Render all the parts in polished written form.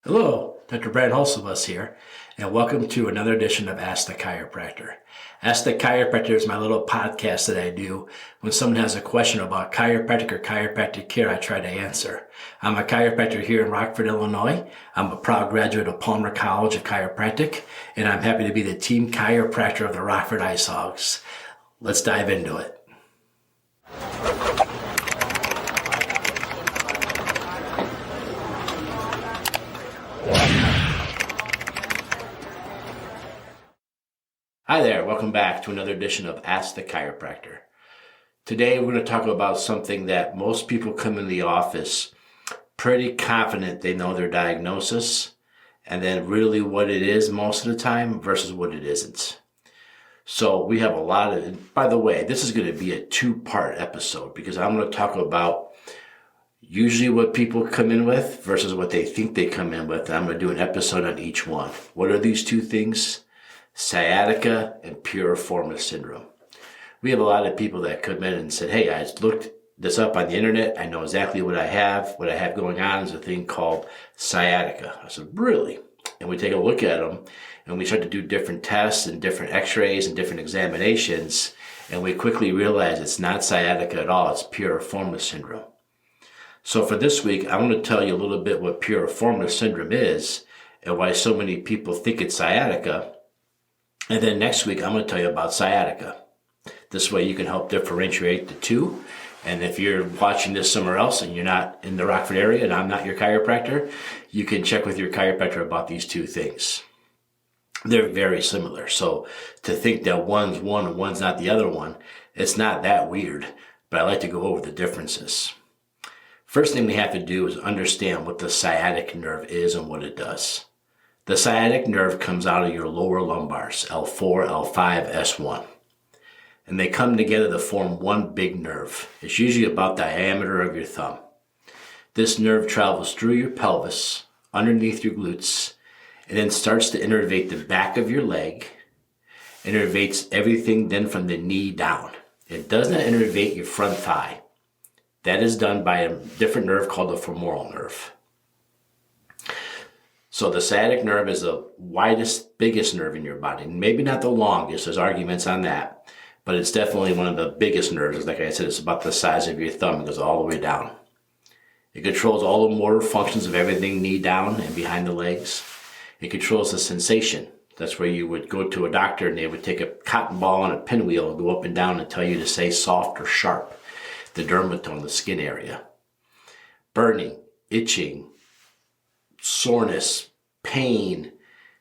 Hello, Dr. Brant Hulsebus here, and welcome to another edition of Ask the Chiropractor. Ask the Chiropractor is my little podcast that I do when someone has a question about chiropractic or chiropractic care. I try to answer. I'm a chiropractor here in Rockford, Illinois. I'm a proud graduate of Palmer College of Chiropractic, and I'm happy to be the team chiropractor of the Rockford Ice Hogs. Let's dive into it. Hi there, welcome back to another edition of Ask the Chiropractor. Today we're going to talk about something that most people come in the office pretty confident they know their diagnosis, and then really what it is most of the time versus what it isn't. So we have a lot of, by the way, this is going to be a two-part episode because I'm going to talk about usually what people come in with versus what they think they come in with. And I'm going to do an episode on each one. What are these two things? Sciatica and Piriformis syndrome. We have a lot of people that come in and said, hey, I looked this up on the internet. I know exactly what I have. What I have going on is a thing called sciatica. I said, really? And we take a look at them and we start to do different tests and different x-rays and different examinations. And we quickly realize it's not sciatica at all. It's Piriformis syndrome. So for this week, I want to tell you a little bit what Piriformis syndrome is and why so many people think it's sciatica. And then next week, I'm going to tell you about sciatica. This way you can help differentiate the two. And if you're watching this somewhere else and you're not in the Rockford area and I'm not your chiropractor, you can check with your chiropractor about these two things. They're very similar. So to think that one's one and one's not the other one, it's not that weird. But I like to go over the differences. First thing we have to do is understand what the sciatic nerve is and what it does. The sciatic nerve comes out of your lower lumbars, L4, L5, S1. And they come together to form one big nerve. It's usually about the diameter of your thumb. This nerve travels through your pelvis, underneath your glutes, and then starts to innervate the back of your leg, innervates everything then from the knee down. It does not innervate your front thigh. That is done by a different nerve called the femoral nerve. So the sciatic nerve is the widest, biggest nerve in your body. Maybe not the longest, there's arguments on that, but it's definitely one of the biggest nerves. Like I said, it's about the size of your thumb. It goes all the way down. It controls all the motor functions of everything knee down and behind the legs. It controls the sensation. That's where you would go to a doctor and they would take a cotton ball on a pinwheel and go up and down and tell you to say soft or sharp. The dermatome, the skin area. Burning, itching, soreness, pain,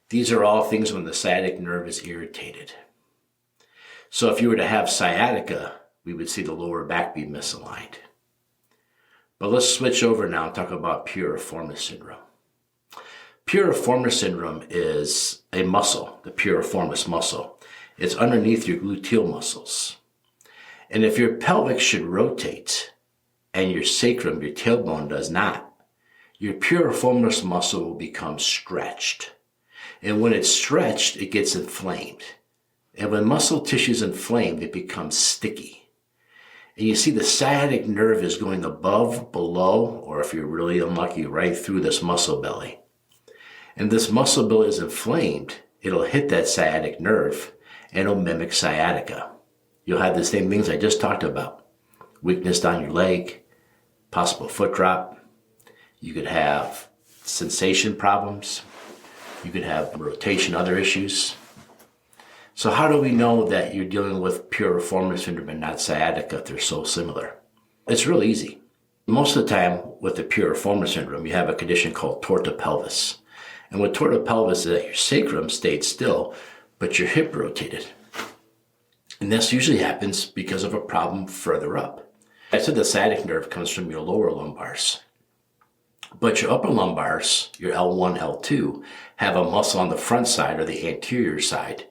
these are all things when the sciatic nerve is irritated. So if you were to have sciatica, we would see the lower back be misaligned. But let's switch over now and talk about Piriformis syndrome. Piriformis syndrome is a muscle, the piriformis muscle. It's underneath your gluteal muscles. And if your pelvic should rotate and your sacrum, your tailbone, does not, your piriformis muscle will become stretched. And when it's stretched, it gets inflamed. And when muscle tissue is inflamed, it becomes sticky. And you see the sciatic nerve is going above, below, or if you're really unlucky, right through this muscle belly. And this muscle belly is inflamed, it'll hit that sciatic nerve and it'll mimic sciatica. You'll have the same things I just talked about. Weakness down your leg, possible foot drop. You could have sensation problems. You could have rotation, other issues. So how do we know that you're dealing with Piriformis syndrome and not sciatica if they're so similar? It's real easy. Most of the time with the Piriformis syndrome, you have a condition called tortipelvis. And with tortipelvis is that your sacrum stayed still, but your hip rotated. And this usually happens because of a problem further up. I said the sciatic nerve comes from your lower lumbars. But your upper lumbars, your L1, L2, have a muscle on the front side or the anterior side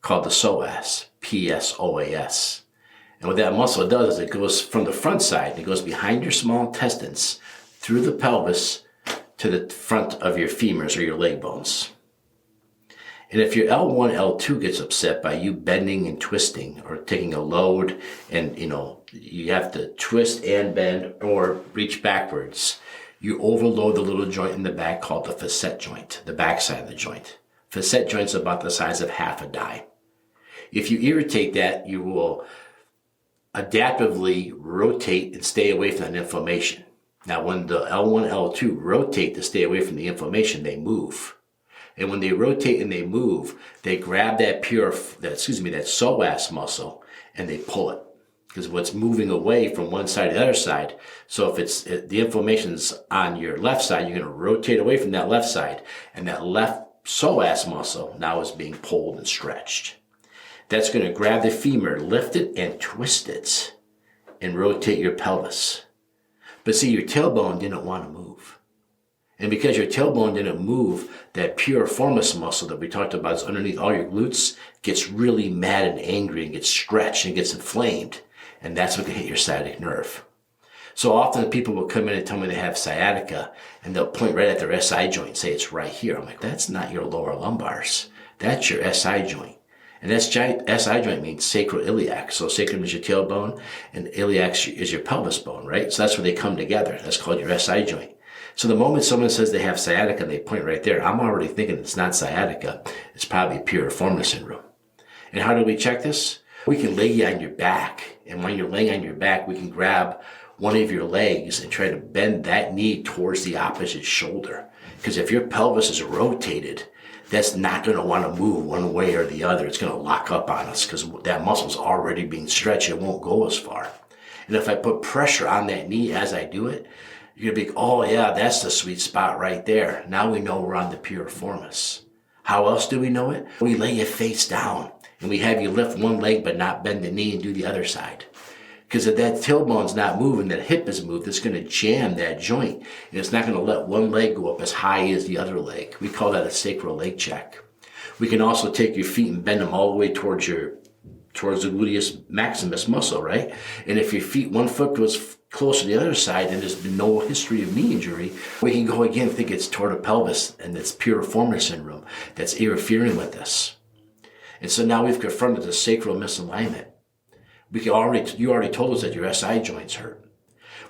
called the psoas, P-S-O-A-S. And what that muscle does is it goes from the front side, it goes behind your small intestines, through the pelvis to the front of your femurs or your leg bones. And if your L1, L2 gets upset by you bending and twisting or taking a load and, you have to twist and bend or reach backwards, You overload the little joint in the back called the facet joint, the back side of the joint. Facet joint's about the size of half a die. If you irritate that, you will adaptively rotate and stay away from that inflammation. Now, when the L1, L2 rotate to stay away from the inflammation, they move. And when they rotate and they move, they grab that psoas muscle and they pull it. Because what's moving away from one side to the other side. So if the inflammation's on your left side, you're going to rotate away from that left side. And that left psoas muscle now is being pulled and stretched. That's going to grab the femur, lift it, and twist it, and rotate your pelvis. But see, your tailbone didn't want to move. And because your tailbone didn't move, that piriformis muscle that we talked about is underneath all your glutes gets really mad and angry and gets stretched and gets inflamed. And that's what can hit your sciatic nerve. So often people will come in and tell me they have sciatica, and they'll point right at their SI joint and say it's right here. I'm like, that's not your lower lumbars. That's your SI joint. And SI joint means sacroiliac. So sacrum is your tailbone and iliac is your pelvis bone, right? So that's where they come together. That's called your SI joint. So the moment someone says they have sciatica and they point right there, I'm already thinking it's not sciatica. It's probably piriformis syndrome. And how do we check this? We can lay you on your back. And when you're laying on your back, we can grab one of your legs and try to bend that knee towards the opposite shoulder. Because if your pelvis is rotated, that's not going to want to move one way or the other. It's going to lock up on us because that muscle's already being stretched. It won't go as far. And if I put pressure on that knee as I do it, you're going to be, oh yeah, that's the sweet spot right there. Now we know we're on the piriformis. How else do we know it? We lay you face down and we have you lift one leg but not bend the knee and do the other side. Because if that tailbone's not moving, that hip is moved, it's going to jam that joint. And it's not going to let one leg go up as high as the other leg. We call that a sacral leg check. We can also take your feet and bend them all the way towards the gluteus maximus muscle, right? And if your feet, one foot goes close to the other side and there's been no history of knee injury, we can go again think it's tortopelvis and it's piriformis syndrome that's interfering with this. And so now we've confronted the sacral misalignment. You already told us that your SI joints hurt.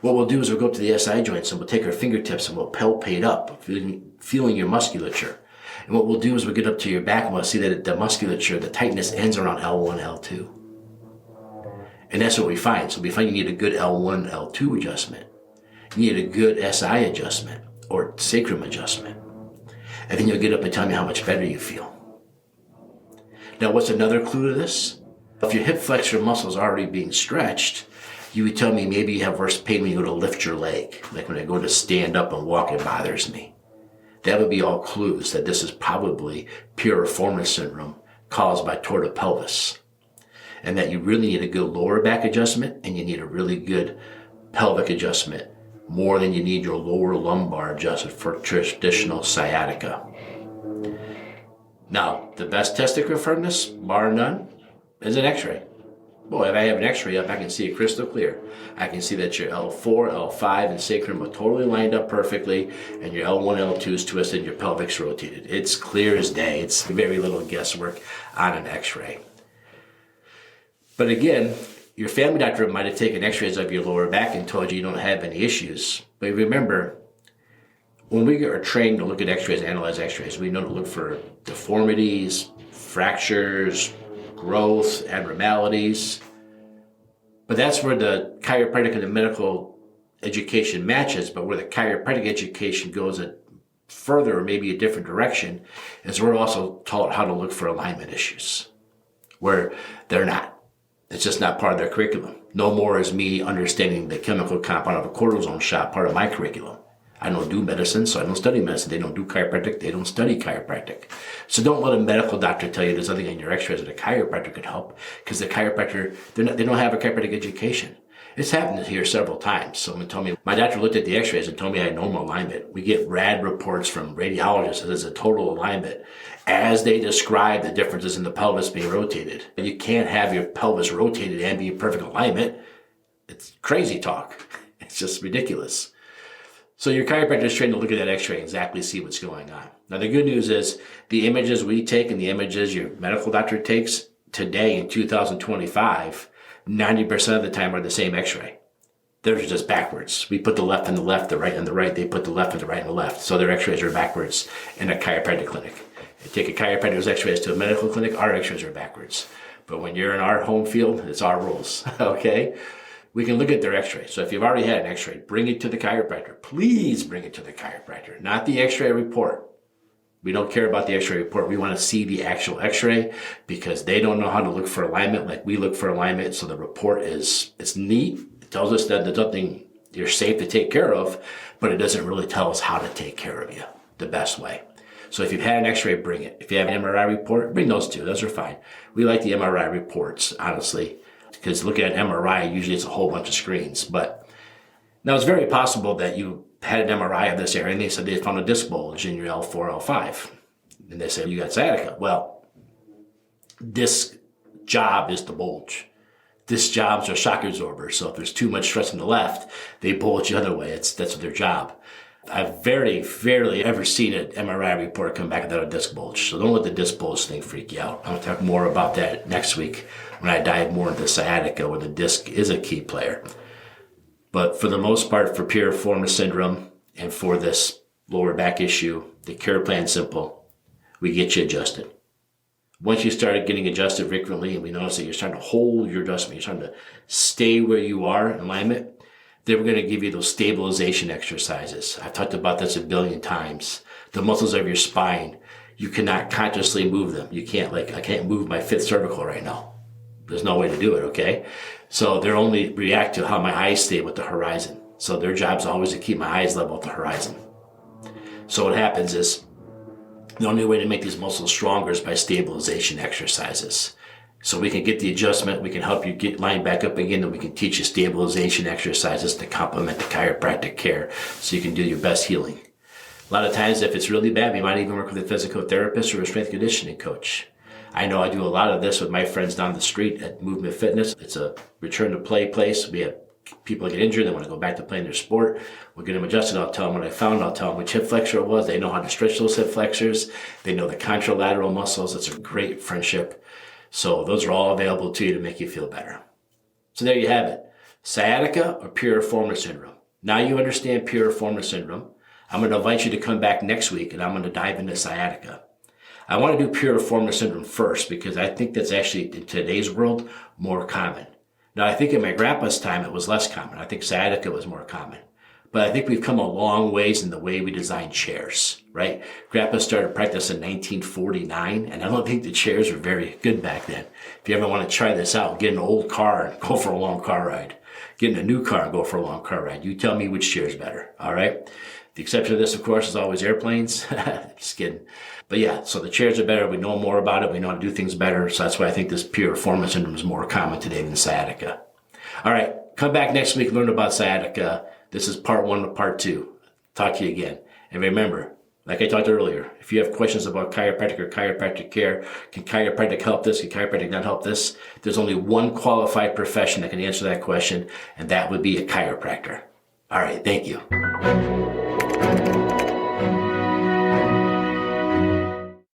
What we'll do is we'll go up to the SI joints and we'll take our fingertips and we'll palpate up, feeling your musculature. And what we'll do is we'll get up to your back and we'll see that the musculature, the tightness ends around L1, L2. And that's what we find. So we find you need a good L1, L2 adjustment. You need a good SI adjustment or sacrum adjustment. And then you'll get up and tell me how much better you feel. Now, what's another clue to this? If your hip flexor muscle is already being stretched, you would tell me maybe you have worse pain when you go to lift your leg. Like when I go to stand up and walk, it bothers me. That would be all clues that this is probably piriformis syndrome caused by tortopelvis. And that you really need a good lower back adjustment and you need a really good pelvic adjustment more than you need your lower lumbar adjusted for traditional sciatica. Now, the best test to confirm this, bar none, is an x-ray. Boy, if I have an x-ray up, I can see it crystal clear. I can see that your L4, L5, and sacrum are totally lined up perfectly, and your L1, L2 is twisted, and your pelvic's rotated. It's clear as day. It's very little guesswork on an x-ray. But again, your family doctor might have taken x-rays of your lower back and told you don't have any issues. But remember, when we are trained to look at x-rays, analyze x-rays, we know to look for deformities, fractures, growth, abnormalities. But that's where the chiropractic and the medical education matches, but where the chiropractic education goes a further or maybe a different direction is we're also taught how to look for alignment issues where they're not. It's just not part of their curriculum. No more is me understanding the chemical compound of a cortisone shot part of my curriculum. I don't do medicine, so I don't study medicine. They don't do chiropractic. They don't study chiropractic. So don't let a medical doctor tell you there's nothing in your x-rays that a chiropractor could help, because the chiropractor, they don't have a chiropractic education. It's happened here several times. Someone told me, my doctor looked at the x-rays and told me I had normal alignment. We get rad reports from radiologists that there's a total alignment as they describe the differences in the pelvis being rotated. You can't have your pelvis rotated and be in perfect alignment. It's crazy talk. It's just ridiculous. So your chiropractor is trained to look at that x-ray and exactly see what's going on. Now the good news is the images we take and the images your medical doctor takes today in 2025, 90% of the time are the same x-ray. Theirs are just backwards. We put the left and the left, the right and the right. They put the left and the right and the left. So their x-rays are backwards in a chiropractic clinic. You take a chiropractor's x-rays to a medical clinic, our x-rays are backwards. But when you're in our home field, it's our rules, okay? We can look at their x-ray. So if you've already had an x-ray, bring it to the chiropractor. Please bring it to the chiropractor, not the x-ray report. We don't care about the x-ray report. We want to see the actual x-ray because they don't know how to look for alignment like we look for alignment. So the report it's neat. It tells us that there's nothing you're safe to take care of, but it doesn't really tell us how to take care of you the best way. So if you've had an x-ray, bring it. If you have an MRI report, bring those too. Those are fine. We like the MRI reports, honestly, because looking at MRI, usually it's a whole bunch of screens. But now it's very possible that you had an MRI of this area and they said they found a disc bulge in your L4, L5. And they said you got sciatica. Well, disc job is to bulge. Disc jobs are shock absorbers. So if there's too much stress on the left, they bulge the other way. That's their job. I've very rarely ever seen an MRI report come back without a disc bulge. So don't let the disc bulge thing freak you out. I'm going to talk more about that next week when I dive more into sciatica, where the disc is a key player. But for the most part, for piriformis syndrome and for this lower back issue, the care plan's simple. We get you adjusted. Once you started getting adjusted frequently and we notice that you're starting to hold your adjustment, you're starting to stay where you are in alignment, then we're going to give you those stabilization exercises. I've talked about this a billion times. The muscles of your spine, you cannot consciously move them. You can't, I can't move my fifth cervical right now. There's no way to do it, okay? So they only react to how my eyes stay with the horizon. So their job is always to keep my eyes level with the horizon. So what happens is, the only way to make these muscles stronger is by stabilization exercises. So we can get the adjustment, we can help you get lined back up again, and we can teach you stabilization exercises to complement the chiropractic care so you can do your best healing. A lot of times, if it's really bad, we might even work with a physical therapist or a strength conditioning coach. I know I do a lot of this with my friends down the street at Movement Fitness. It's a return to play place. We have people get injured, they want to go back to playing their sport. We'll get them adjusted. I'll tell them what I found. I'll tell them which hip flexor it was. They know how to stretch those hip flexors. They know the contralateral muscles. It's a great friendship. So those are all available to you to make you feel better. So there you have it. Sciatica or piriformis syndrome. Now you understand piriformis syndrome. I'm going to invite you to come back next week and I'm going to dive into sciatica. I want to do piriformis syndrome first because I think that's actually, in today's world, more common. Now, I think in my grandpa's time, it was less common. I think sciatica was more common. But I think we've come a long ways in the way we design chairs, right? Grandpa started practice in 1949, and I don't think the chairs were very good back then. If you ever want to try this out, get an old car and go for a long car ride. Get in a new car and go for a long car ride. You tell me which chair is better, all right? The exception of this, of course, is always airplanes. Just kidding. But yeah, so the chairs are better. We know more about it. We know how to do things better. So that's why I think this piriformis syndrome is more common today than sciatica. All right, come back next week and learn about sciatica. This is part 1 of part 2. Talk to you again. And remember, like I talked earlier, if you have questions about chiropractic or chiropractic care, can chiropractic help this? Can chiropractic not help this? There's only one qualified profession that can answer that question, and that would be a chiropractor. All right, thank you.